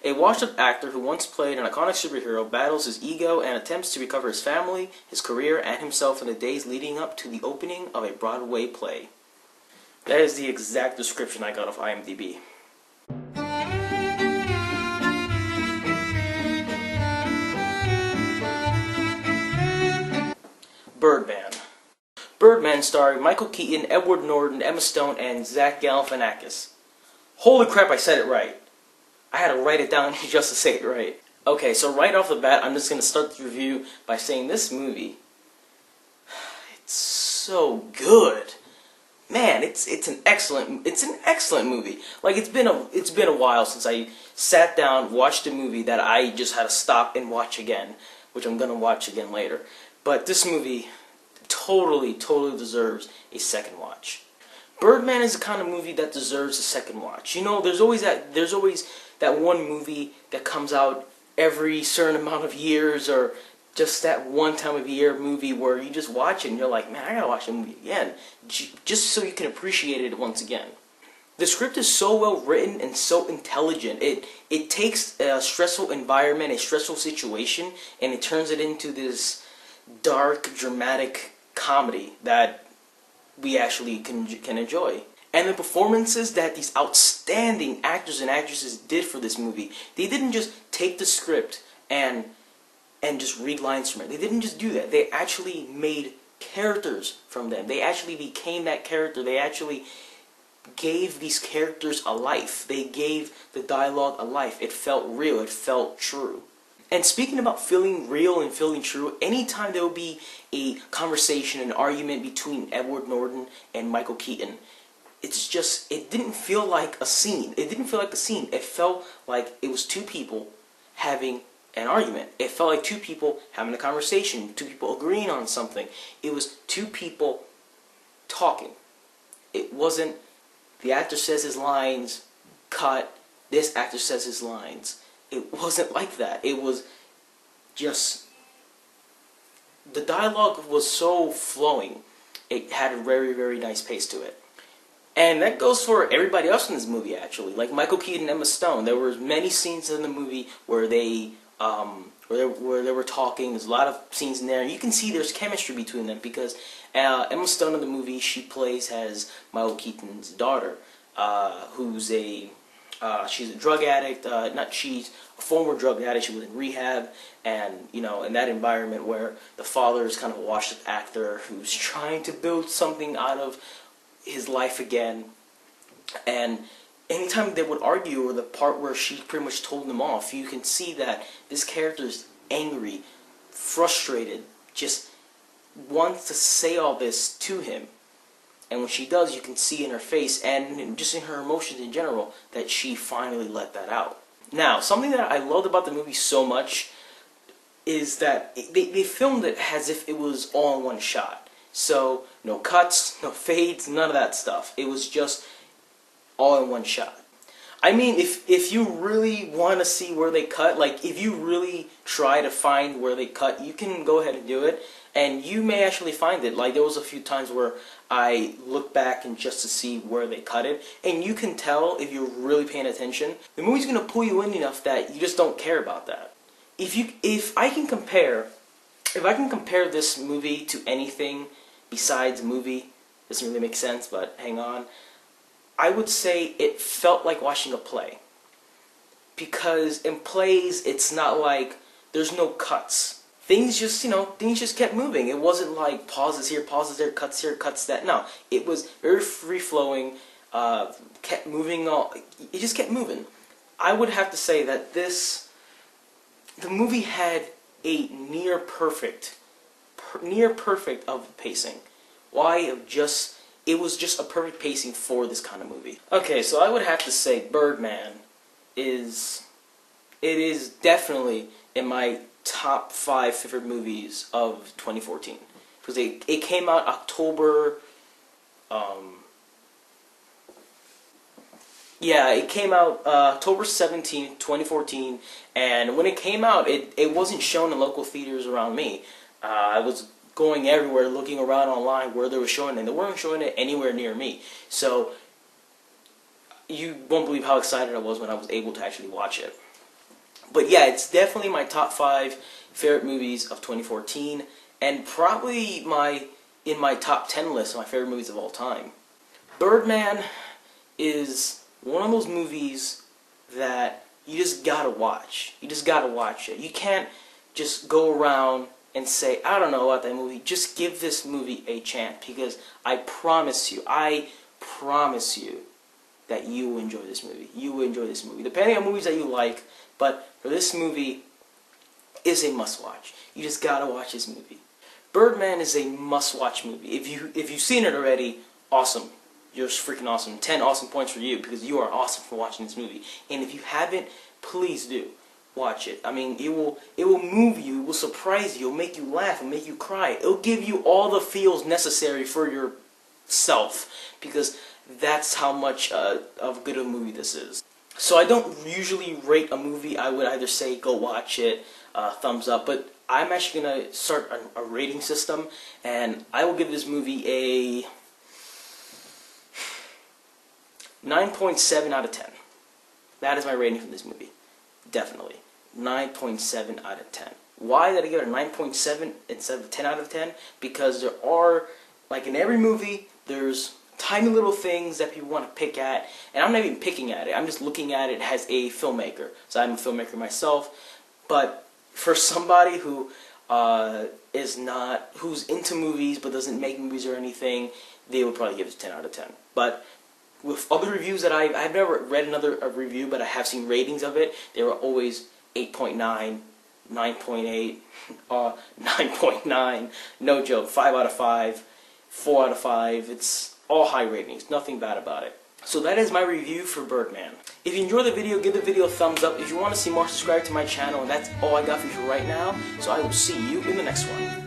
A washed-up actor who once played an iconic superhero battles his ego and attempts to recover his family, his career, and himself in the days leading up to the opening of a Broadway play. That is the exact description I got off IMDb. Birdman. Birdman starring Michael Keaton, Edward Norton, Emma Stone, and Zach Galifianakis. Holy crap, I said it right. I had to write it down just to say it right. Okay, so right off the bat, I'm just going to start the review by saying this movie, it's so good. Man, it's an excellent movie. Like it's been a while since I sat down, watched a movie that I just had to stop and watch again, which I'm going to watch again later. But this movie totally deserves a second watch. Birdman is the kind of movie that deserves a second watch. You know, there's always that one movie that comes out every certain amount of years, or just that one time of year movie where you just watch it and you're like, man, I gotta watch the movie again, just so you can appreciate it once again. The script is so well written and so intelligent. It takes a stressful environment, a stressful situation, and it turns it into this dark, dramatic comedy that we actually can enjoy. And the performances that these outstanding actors and actresses did for this movie, they didn't just take the script and just read lines from it. They didn't just do that. They actually made characters from them. They actually became that character. They actually gave these characters a life. They gave the dialogue a life. It felt real. It felt true. And speaking about feeling real and feeling true, anytime there will be a conversation, an argument between Edward Norton and Michael Keaton, it didn't feel like a scene. It didn't feel like a scene. It felt like it was two people having an argument. It felt like two people having a conversation, two people agreeing on something. It was two people talking. It wasn't the actor says his lines, cut, this actor says his lines. It wasn't like that. It was just, the dialogue was so flowing. It had a very nice pace to it. And that goes for everybody else in this movie, actually. Like Michael Keaton and Emma Stone. There were many scenes in the movie where they were talking. There's a lot of scenes in there. And you can see there's chemistry between them because Emma Stone in the movie, she plays as Michael Keaton's daughter, who's she's a drug addict. She's a former drug addict. She was in rehab, and in that environment where the father is kind of a washed-up actor who's trying to build something out of his life again. And anytime they would argue, or the part where she pretty much told them off, you can see that this character is angry, frustrated, just wants to say all this to him. And when she does, you can see in her face and just in her emotions in general that she finally let that out. Now, something that I loved about the movie so much is that they filmed it as if it was all in one shot. So, no cuts, no fades, none of that stuff. It was just all in one shot. I mean, if you really want to see where they cut, like if you really try to find where they cut, you can go ahead and do it. And you may actually find it. Like there was a few times where I looked back and just to see where they cut it, and you can tell if you're really paying attention. The movie's gonna pull you in enough that you just don't care about that. If I can compare this movie to anything besides a movie, doesn't really make sense, but hang on. I would say it felt like watching a play. Because in plays, it's not like there's no cuts. Things just kept moving. It wasn't like pauses here, pauses there, cuts here, cuts that. No, it was very free-flowing, kept moving on. It just kept moving. I would have to say that the movie had a near perfect of pacing. It was just a perfect pacing for this kind of movie. Okay, so I would have to say Birdman is definitely in my top 5 favorite movies of 2014. Because it came out October, it came out October 17th, 2014, and when it came out, it wasn't shown in local theaters around me. I was going everywhere, looking around online where they were showing it, and they weren't showing it anywhere near me. So, you won't believe how excited I was when I was able to actually watch it. But yeah, it's definitely my top 5 favorite movies of 2014, and probably in my top 10 list of my favorite movies of all time. Birdman is one of those movies that you just gotta watch. You just gotta watch it. You can't just go around and say, I don't know about that movie. Just give this movie a chance, because I promise you that you will enjoy this movie. You will enjoy this movie. Depending on movies that you like, but for this movie, is a must-watch. You just gotta watch this movie. Birdman is a must-watch movie. If you've seen it already, awesome. You're freaking awesome. 10 awesome points for you, because you are awesome for watching this movie. And if you haven't, please do watch it. I mean, it will move you, it will surprise you, it will make you laugh, it will make you cry. It will give you all the feels necessary for yourself, because that's how much of good a movie this is. So I don't usually rate a movie. I would either say go watch it, thumbs up, but I'm actually going to start a rating system, and I will give this movie a 9.7 out of 10. That is my rating for this movie. Definitely. 9.7 out of 10. Why did I give it a 9.7 instead of 10 out of 10? Because there are, like in every movie, there's tiny little things that people want to pick at, and I'm not even picking at it. I'm just looking at it as a filmmaker. So I'm a filmmaker myself, but for somebody who who's into movies but doesn't make movies or anything, they would probably give it a 10 out of 10. But with other reviews that I've never read a review, but I have seen ratings of it, they were always 8.9, 9.8, 9.9, no joke, 5 out of 5, 4 out of 5, it's all high ratings, nothing bad about it. So that is my review for Birdman. If you enjoyed the video, give the video a thumbs up. If you want to see more, subscribe to my channel, and that's all I got for you right now. So I will see you in the next one.